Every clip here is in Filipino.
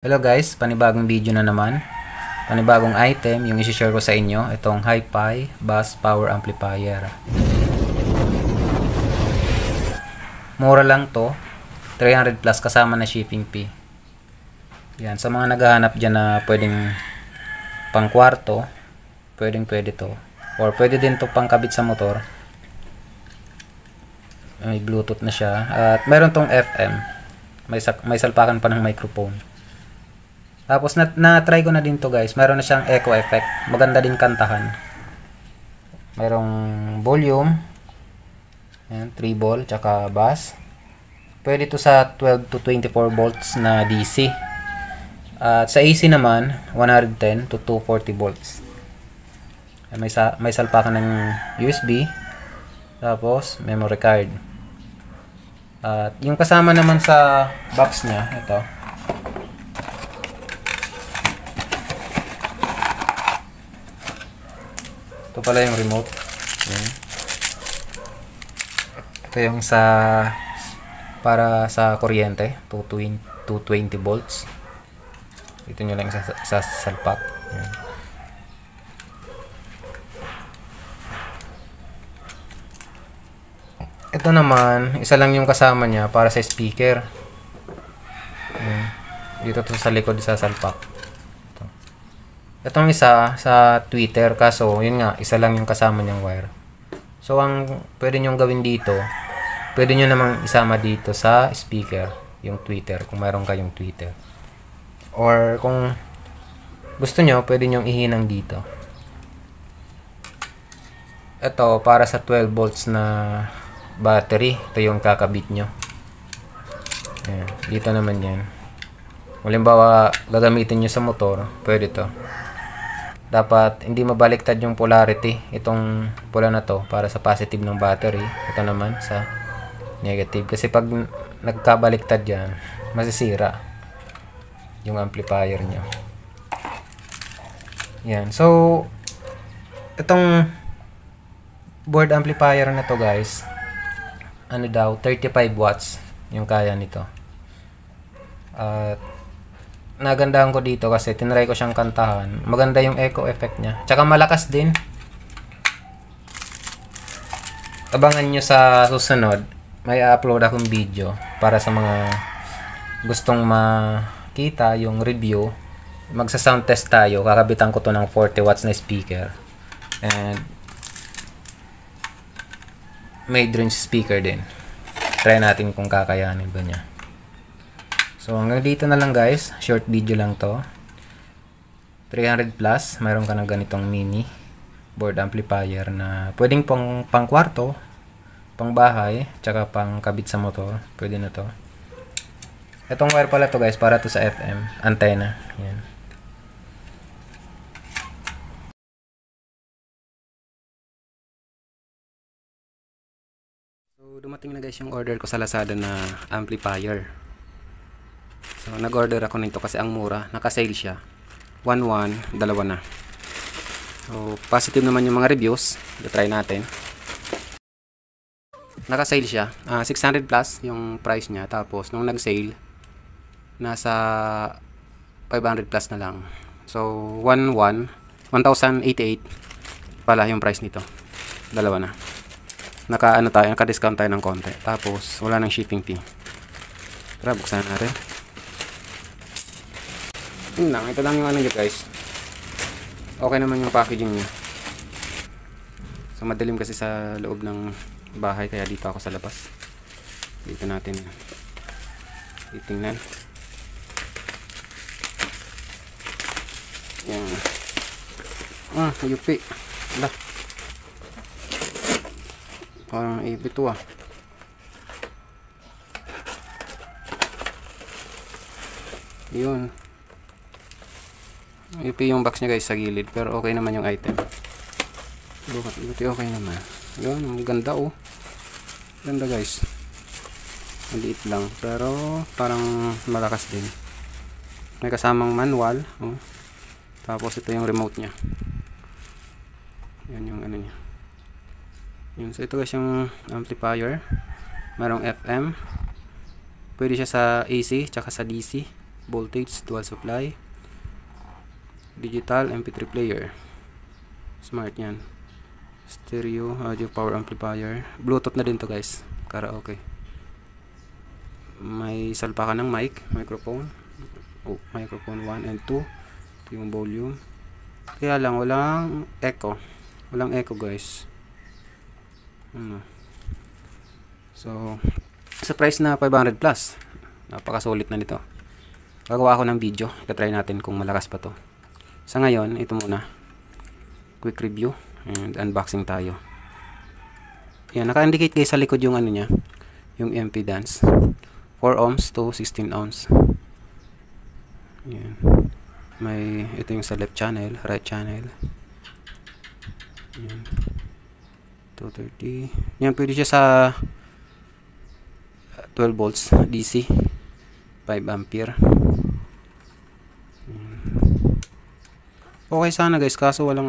Hello guys, panibagong video na naman. Panibagong item yung isi-share ko sa inyo, itong Hi-Fi Bus Power Amplifier. Mura lang to, 300 plus kasama na shipping fee. Yan, sa mga naghahanap dyan na pwedeng pang kwarto, pwede to. Or pwede din to pang kabit sa motor. May Bluetooth na siya. At meron tong FM. May salpakan pa ng microphone. Tapos na-try ko na din to guys. Meron na siyang echo effect. Maganda din kantahan. Merong volume. Ayan, 3 volt tsaka bass. Pwede to sa 12 to 24 volts na DC. At sa AC naman 110 to 240 volts. May salpakan ng USB. Tapos memory card. At yung kasama naman sa box niya, ito. Ito pala yung remote. Yan. Ito yung para sa kuryente, 220 volts. Ito nyo lang sa salpak. Yan. Ito naman, isa lang yung kasama niya para sa speaker. Yan. Dito to sa likod sa salpak. Itong isa sa Twitter, kaso yun nga, isa lang yung kasama niyang wire. So ang pwede nyo gawin dito, pwede nyo namang isama dito sa speaker yung Twitter kung mayroon kayong Twitter. Or kung gusto nyo, pwede nyo ihinang dito. Ito para sa 12 volts na battery. Ito yung kakabit nyo. Ayan, dito naman yan. Halimbawa, gagamitin nyo sa motor, pwede to. Dapat hindi mabaliktad yung polarity. Itong pula na to para sa positive ng battery. Ito naman sa negative. Kasi pag nagkabaliktad yan, masisira yung amplifier nyo. Yan. So, itong board amplifier na to guys, ano daw, 35 watts yung kaya nito. At nagandahan ko dito kasi tinry ko siyang kantahan. Maganda yung echo effect niya. Tsaka malakas din. Abangan nyo sa susunod. May upload akong video para sa mga gustong makita yung review. Magsa-sound test tayo. Kakabitan ko to ng 40 watts na speaker. And mid-range speaker din. Try natin kung kakayanin ba niya. So hanggang dito na lang guys, short video lang to. 300 plus, mayroon ka ng ganitong mini board amplifier na pwedeng pang kwarto, pang bahay, tsaka pang kabit sa motor, pwede na to. Itong wire pala to guys, para to sa FM, antenna. Yan. So dumating na guys yung order ko sa Lazada na amplifier. So, nag-order ako nito kasi ang mura. Naka-sale siya. 1,1, dalawa na. So, positive naman yung mga reviews. I-try natin. Naka-sale siya. 600 plus yung price niya. Tapos, nung nag-sale, nasa 500 plus na lang. So, 1,088 pala yung price nito. Dalawa na. Naka-discount tayo ng konti. Tapos, wala nang shipping fee. Tara, buksan natin. Ito lang yung ano nyo guys. Okay naman yung packaging niya. So madilim kasi sa loob ng bahay, kaya dito ako sa labas. Dito natin titingnan. Yan. Yupi. Wala. Parang ito Yun. UP yung box niya guys sa gilid, pero okay naman yung item. Buti okay naman. Yun, ang ganda oh. Ganda guys. Maliit lang, pero parang malakas din. May kasamang manual oh. Tapos ito yung remote niya. Yan yung ano niya. Yun, so ito guys yung amplifier. Merong FM. Pwede siya sa AC tsaka sa DC. voltage, dual supply, digital MP3 player, smart yan, stereo, audio, power amplifier, bluetooth na din to guys, karaoke. May salpakan ng mic, microphone, microphone 1 and 2. Ito yung volume. Kaya lang walang echo guys. So sa price na 500 plus, napakasulit na nito. Gagawa ako ng video, try natin kung malakas pa to. Sa ngayon, ito muna, quick review and unboxing tayo. Yan, naka-indicate guys sa likod yung ano niya, yung impedance, 4 ohms to 16 ohms. Yan. Ito yung sa left channel, right channel. Yan. 230. Yan, pwede siya sa 12 volts DC, 5 ampere. Yan. Okay sana guys, kaso walang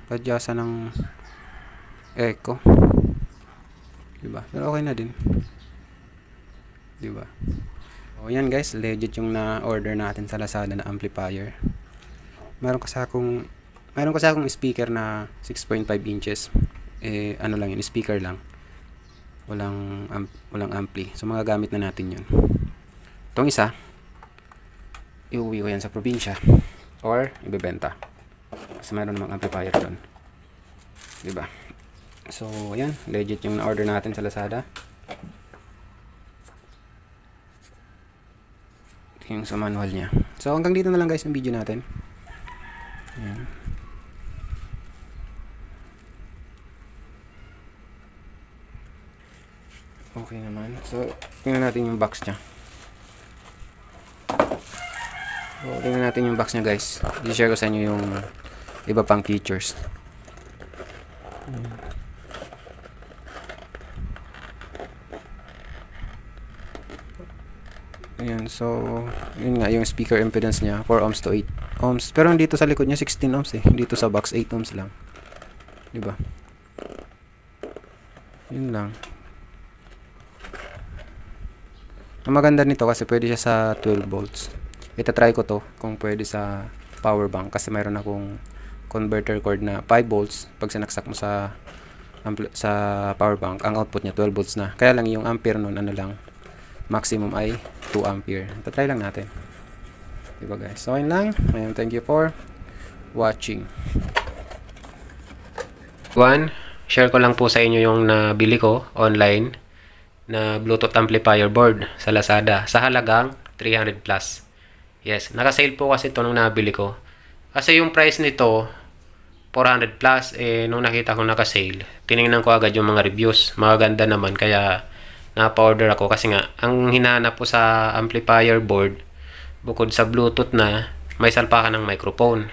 kadyasan ng echo. Diba? Pero okay na din. Diba? O yan guys, legit yung na-order natin sa Lazada na amplifier. Meron kasi akong speaker na 6.5 inches. Ano lang yun, speaker lang. Walang ampli. So magagamit na natin yun. Itong isa, iuwi ko yan sa probinsya or ibebenta. Kasi meron namang amplifier doon. Diba? So yan, legit yung na-order natin sa Lazada. Yung sa manual niya. So hanggang dito na lang guys yung video natin. Ayan. Okay naman. So tingnan natin yung box niya. So tingnan natin yung box niya guys. I-share ko sa inyo yung iba pang features. Ayan. Ayan, so yun nga yung speaker impedance niya, 4 ohms to 8 ohms. Pero dito sa likod niya 16 ohms eh. Dito sa box 8 ohms lang. 'Di ba? Yun lang. Ang maganda nito kasi pwede siya sa 12 volts. Ita-try ko to kung pwede sa power bank kasi mayroon akong converter cord na 5 volts. Pag sinaksak mo sa power bank, ang output niya 12 volts na. Kaya lang yung ampere nun lang, maximum ay 2 ampere. Ito-try lang natin. Diba guys? So yun lang. Ayan, thank you for watching. Share ko lang po sa inyo yung nabili ko online na Bluetooth amplifier board sa Lazada sa halagang 300 plus. Yes, naka-sale po kasi ito nung nabili ko. Kasi yung price nito 400 plus, nung nakita ko naka-sale, tinignan ko agad yung mga reviews. Magaganda naman, kaya napa-order ako kasi nga ang hinahanap ko sa amplifier board bukod sa Bluetooth na may salpakan ng microphone.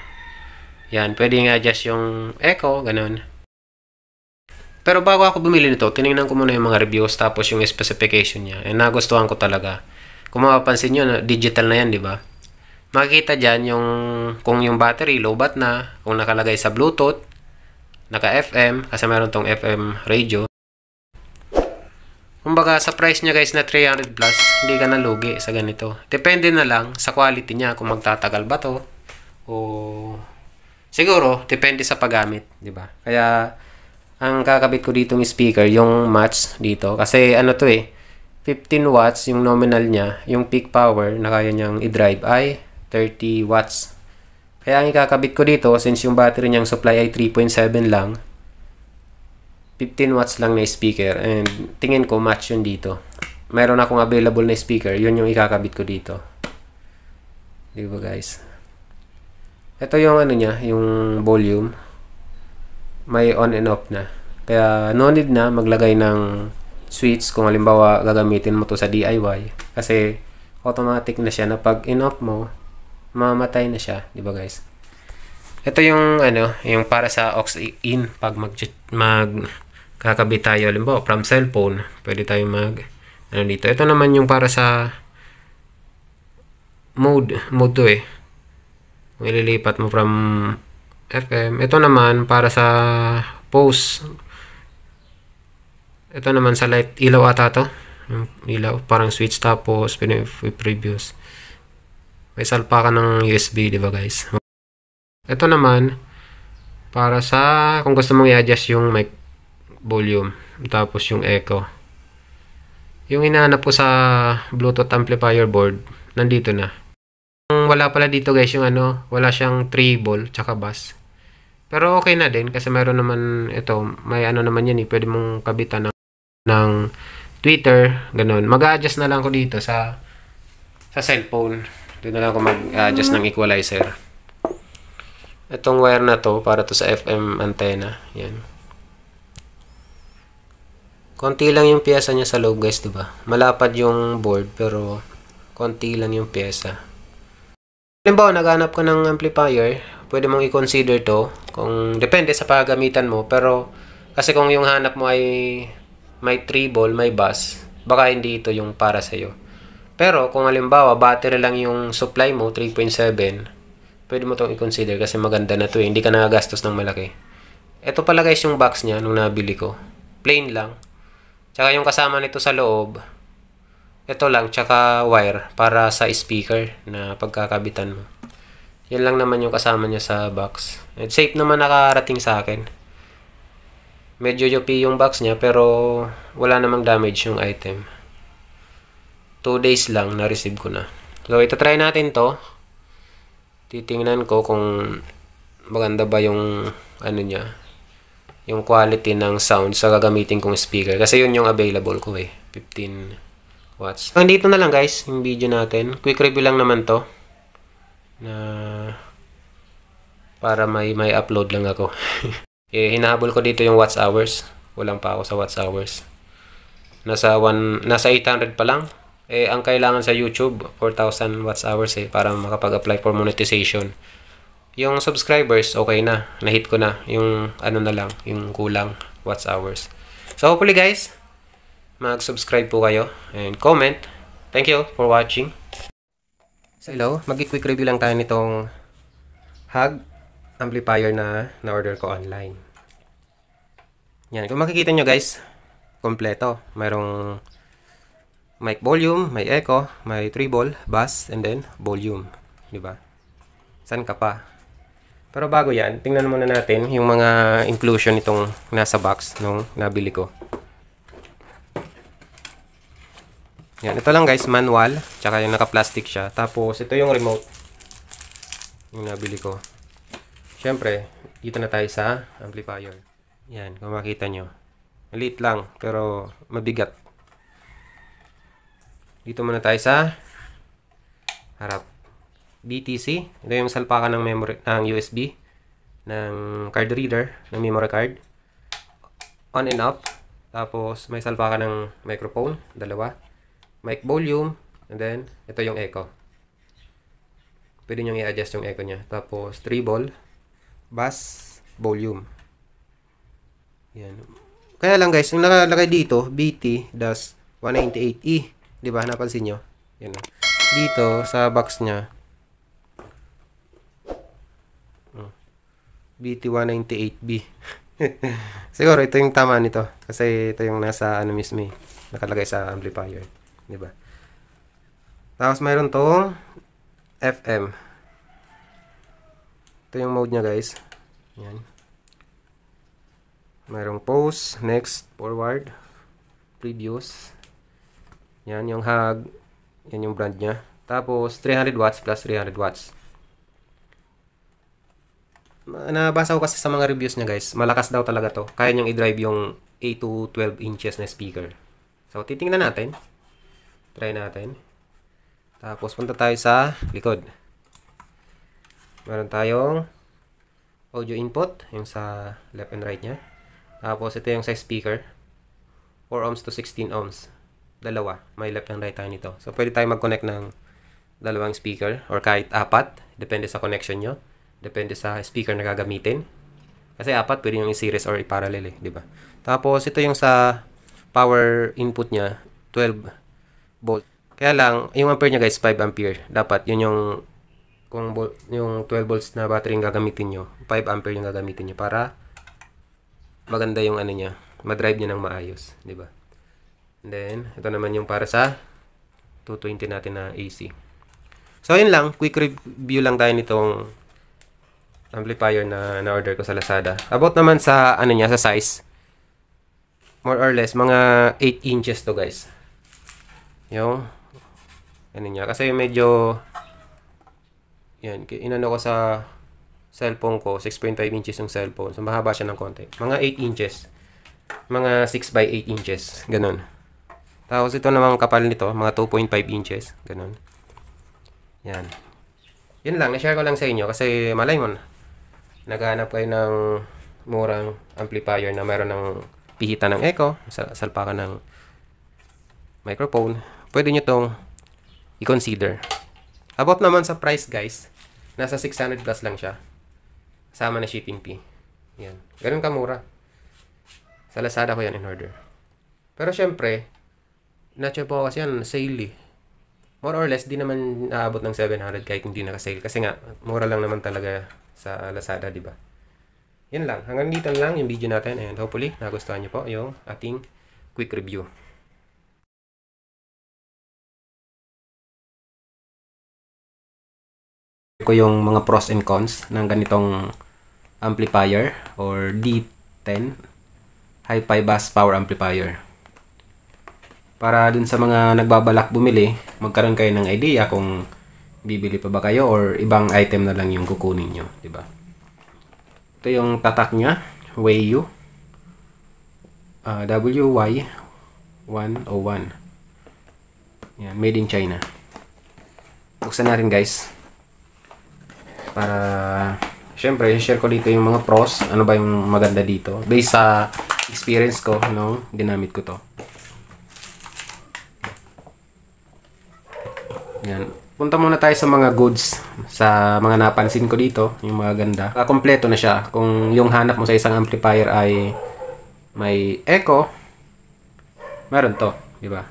Yan, pwede nga adjust yung echo, ganun. Pero bago ako bumili nito, tinignan ko muna yung mga reviews tapos yung specification niya. Nagustuhan ko talaga. Kung mapapansin nyo, digital na yan, di ba? Makikita dyan kung yung battery lowbat na, kung nakalagay sa Bluetooth, naka-FM, kasi meron tong FM radio. Kumbaga sa price niya guys na 300 plus, hindi ka nalugi sa ganito. Depende na lang sa quality niya kung magtatagal ba to o siguro depende sa paggamit, di ba? Kaya ang kakabit ko dito ng speaker yung match dito kasi ano to 15 watts yung nominal niya, yung peak power na kaya niyang i-drive ay 30 watts. Kaya ang ikakabit ko dito since yung battery niyang supply ay 3.7 lang, 15 watts lang na speaker and tingin ko match yun dito. Meron akong available na speaker, yun yung ikakabit ko dito. Di ba guys? Ito yung ano niya, yung volume. May on and off na. Kaya no need na maglagay ng switch kung halimbawa gagamitin mo to sa DIY. Kasi automatic na siya na pag in-off mo, mamatay na siya. Di ba guys? Ito yung ano, yung para sa aux in pag kakabit tayo halimbawa from cellphone, pwede tayo ano dito. Ito naman yung para sa mode to ililipat mo from FM. Ito naman para sa pause. Ito naman sa light, ilaw ata to. Yung ilaw, parang switch tapos previews. May salpakan ng USB, di ba guys? Ito naman, para sa kung gusto mong i-adjust yung mic volume, tapos yung echo. Yung hinahanap ko sa Bluetooth amplifier board, nandito na. Wala pala dito guys yung wala siyang treble tsaka bass. Pero okay na din kasi meron naman ito, may naman yan pwede mong kabitan ng tweeter, ganun. Mag-a-adjust na lang ko dito sa cellphone. Doon na lang ako mag-adjust ng equalizer. Itong wire na to, para to sa FM antenna. Yan. Konti lang yung pyesa niya sa loob guys, diba? Malapad yung board, pero konti lang yung pyesa. Halimbawa, naghanap ka ng amplifier, pwede mong i-consider to. Kung depende sa paggamitan mo, pero kasi kung yung hanap mo ay may treble, may bass, baka hindi ito yung para sa'yo. Pero kung halimbawa, battery lang yung supply mo, 3.7, pwede mo itong i-consider kasi maganda na to hindi ka nagagastos ng malaki. Ito pala guys yung box niya nung nabili ko. Plain lang. Tsaka yung kasama nito sa loob, ito lang, tsaka wire para sa speaker na pagkakabitan mo. Yan lang naman yung kasama niya sa box. And safe naman nakarating sa akin. Medyo yupi yung box niya pero wala namang damage yung item. 2 days lang na-receive ko na. So ito try natin to. Titingnan ko kung maganda ba yung niya, yung quality ng sound sa gagamitin kong speaker. Kasi yun yung available ko 15 watts. Dito na lang guys, yung video natin. Quick review lang naman to. Na para may upload lang ako. Hinahabol ko dito yung watts hours. Walang pa ako sa watts hours. Nasa 800 pa lang. Ang kailangan sa YouTube, 4,000 watts hours para makapag-apply for monetization. Yung subscribers, okay na. Na-hit ko na. Yung na lang, yung kulang watts hours. So hopefully guys, mag-subscribe po kayo and comment. Thank you for watching. So hello, mag-quick review lang tayo nitong HUG amplifier na na-order ko online. Yan, kung makikita nyo guys, kompleto. Mayroong mic volume, may echo, may treble, bass, and then volume. Diba? San ka pa? Pero bago yan, tingnan muna natin yung mga inclusion itong nasa box nung nabili ko. Yan, ito lang guys, manual, tsaka yung naka-plastic siya. Tapos, ito yung remote yung nabili ko. Siyempre, dito na tayo sa amplifier. Yan, kung makita nyo. Maliit lang, pero mabigat. Dito muna tayo sa harap. BTC. Ito yung salpakan ng memory ng USB ng card reader, ng memory card. On and off. Tapos may salpakan ng microphone, dalawa. Mic volume, and then ito yung echo. Pwede nyo i-adjust yung echo niya. Tapos treble, bass, volume. Yan. Kaya lang guys, yung nakalagay dito, BT-198E. Diba? Napansin nyo? Yan. Dito, sa box niya, BT-198B. Siguro, ito yung tama nito. Kasi ito yung nasa, mismo nakalagay sa amplifier. Diba? Tapos, mayroon tong FM. Ito yung mode niya, guys. Yan. Mayroong pause, next, forward, previous. Yan yung HUG. Yan yung brand niya. Tapos 300 watts plus 300 watts. Nabasa ko kasi sa mga reviews niya guys. Malakas daw talaga to. Kaya niyang i-drive yung 8 to 12 inches na speaker. So titingnan natin. Try natin. Tapos punta tayo sa likod. Meron tayong audio input. Yung sa left and right niya. Tapos ito yung sa speaker. 4 ohms to 16 ohms. Dalawa. May left and right tayo nito. So, pwede tayo mag-connect ng dalawang speaker or kahit 4. Depende sa connection nyo. Depende sa speaker na gagamitin. Kasi 4, pwede yung i-series or i-parallel diba? Tapos, ito yung sa power input niya, 12 volt. Kaya lang, yung ampere niya guys, 5 ampere. Dapat, yun yung kung yung 12 volts na battery yung gagamitin nyo, 5 ampere yung gagamitin nyo para maganda yung niya, ma-drive niya ng maayos. Diba? And then, ito naman yung para sa 220 natin na AC. So, yun lang. Quick review lang tayo nitong amplifier na na-order ko sa Lazada. About naman sa, ano niya, sa size. More or less, mga 8 inches to, guys. Yung, ano niya. Kasi medyo, yan, inano ko sa cellphone ko, 6.5 inches yung cellphone. So, mahaba siya ng konti. Mga 8 inches. Mga 6 by 8 inches. Ganon. Tapos, ito namang kapal nito, mga 2.5 inches. Ganon. Yan. Yun lang, na-share ko lang sa inyo kasi malay mo na. Naghahanap kayo ng murang amplifier na mayroon ng pihitan ng echo, salpakan ng microphone. Pwede nyo tong i-consider. About naman sa price, guys, nasa 600 plus lang siya. Kasama na shipping fee. Yan. Ganun kamura. Sa Lazada ko yan in order. Pero syempre, na-check po kasi yan, sale eh. More or less, di naman naabot ng 700 kahit hindi naka-sale. Kasi nga, mura lang naman talaga sa Lazada, di ba? Yan lang. Hanggang dito lang yung video natin. And hopefully, nagustuhan nyo po yung ating quick review. Ko yung mga pros and cons ng ganitong amplifier or D10 Hi-Fi Bass Power Amplifier. Para dun sa mga nagbabalak bumili, magkaroon kayo ng idea kung bibili pa ba kayo or ibang item na lang yung kukunin nyo, di ba? Ito yung tatak niya, Weiyu WY101. Yan, made in China. Buksan natin, guys. Para syempre, share ko dito yung mga pros, ano ba yung maganda dito based sa experience ko nung ginamit ko to. Yan. Punta muna tayo sa mga goods, sa mga napansin ko dito, yung mga ganda. Kompleto na siya. Kung yung hanap mo sa isang amplifier ay may echo, meron to, di ba?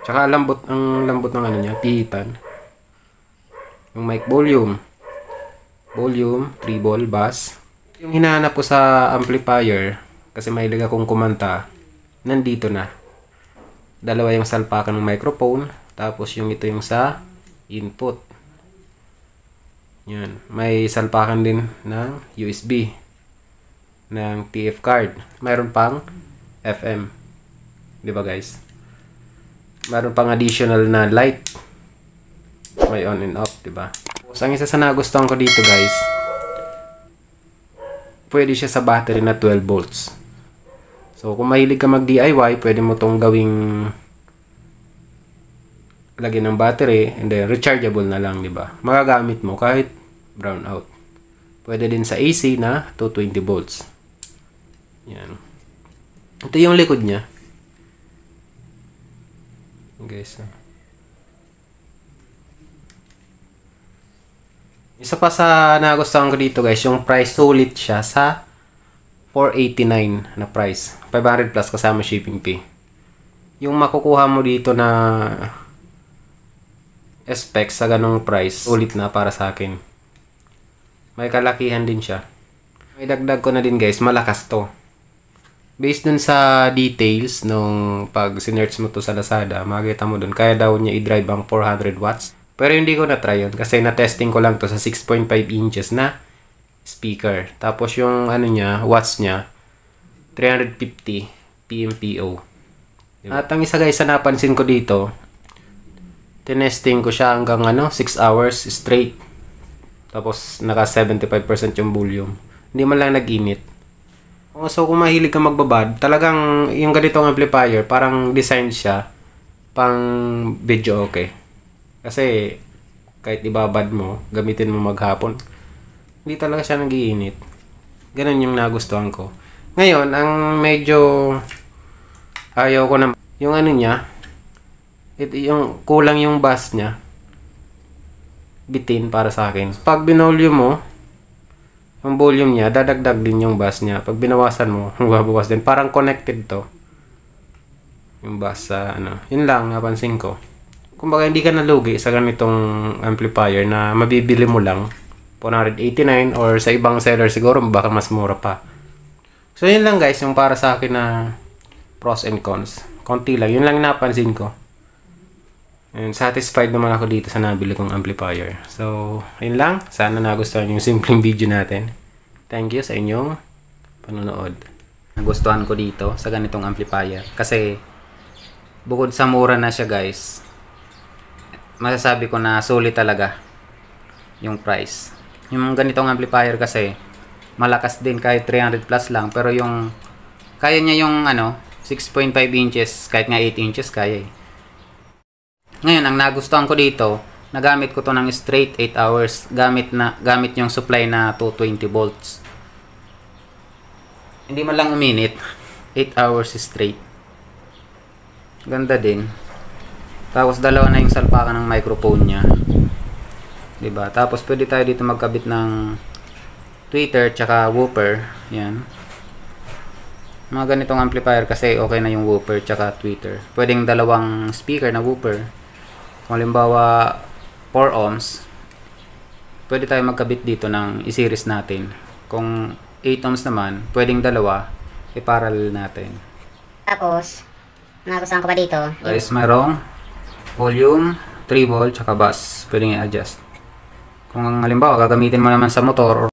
Tsaka lambot ng ano niya, pihitan. Yung mic volume, 3-ball bass. Yung hinahanap ko sa amplifier, kasi mahilig akong kumanta, nandito na. Dalawa yung salpakan ng microphone. Tapos yung ito yung sa input. Yan. May salpakan din ng USB. Ng TF card. Mayroon pang FM. Di ba, guys? Mayroon pang additional na light. May on and off, di ba? So, ang isa sa nagustuhan ko dito, guys, pwede siya sa battery na 12 volts. So, kung mahilig ka mag DIY, pwede mo tong gawing lagyan ng battery and then rechargeable na lang, di ba? Magagamit mo kahit brown out. Pwede din sa AC na 220 volts. Yan. Ito yung likod niya. Guys. Isa pa sa nagustuhan ko dito, guys, yung price, sulit siya sa 489 na price. 500 plus kasama shipping fee. Yung makukuha mo dito na specs sa ganong price, ulit na para sa akin. May kalakihan din siya. May dagdag ko na din, guys, malakas to. Based dun sa details nung pag sinearch mo to sa Lazada, makikita mo dun, kaya daw niya i-drive ang 400 watts. Pero hindi ko na-try yun kasi na-testing ko lang to sa 6.5 inches na speaker. Tapos yung ano niya, watts niya, 350 PMPO. At ang isa, guys, sa napansin ko dito, tinesting ko siya hanggang 6 hours straight. Tapos naka 75% yung volume. Hindi man lang nag-init. So kung mahilig ka magbabad, talagang yung ganitong amplifier, parang design siya pang video okay. Kasi kahit ibabad mo, gamitin mo maghapon, hindi talaga siya nag-iinit. Ganun yung nagustuhan ko. Ngayon, ang medyo ayaw ko na yung ano niya, yung kulang yung bass niya, bitin para sa akin. Pag binvolume mo yung volume niya, dadagdag din yung bass niya. Pag binawasan mo, babawas din. Parang connected to yung bass sa ano. Yun lang napansin ko. Kumbaga hindi ka nalugi sa ganitong amplifier na mabibili mo lang 489 or sa ibang seller siguro baka mas mura pa. So yun lang, guys, yung para sa akin na pros and cons. Konti lang, yun lang napansin ko. And satisfied naman ako dito sa nabili kong amplifier. So, yun lang. Sana nagustuhan yung simpleng video natin. Thank you sa inyong panonood. Nagustuhan ko dito sa ganitong amplifier. Kasi, bukod sa mura na siya guys, masasabi ko na sulit talaga yung price. Yung ganitong amplifier kasi, malakas din kahit 300 plus lang. Pero yung, kaya niya yung 6.5 inches, kahit nga 8 inches kaya eh. Ngayon, ang nagustuhan ko dito, nagamit ko to ng straight 8 hours. Gamit yung supply na 220 volts. Hindi man lang uminit. 8 hours straight. Ganda din. Tapos dalawa na yung salpakan ng microphone niya. 'Di ba? Tapos pwede tayo dito magkabit ng tweeter tsaka woofer. Yan. Mga ganitong amplifier kasi okay na yung woofer tsaka tweeter. Pwedeng dalawang speaker na woofer. Kung halimbawa 4 ohms, pwede tayo magkabit dito ng i-series natin. Kung 8 ohms naman, pwedeng dalawa, i-parallel natin. Tapos, nagustuhan ko pa dito. Guys, mayroong volume, 3 volt, tsaka bass. Pwedeng i-adjust. Kung halimbawa, gagamitin mo naman sa motor or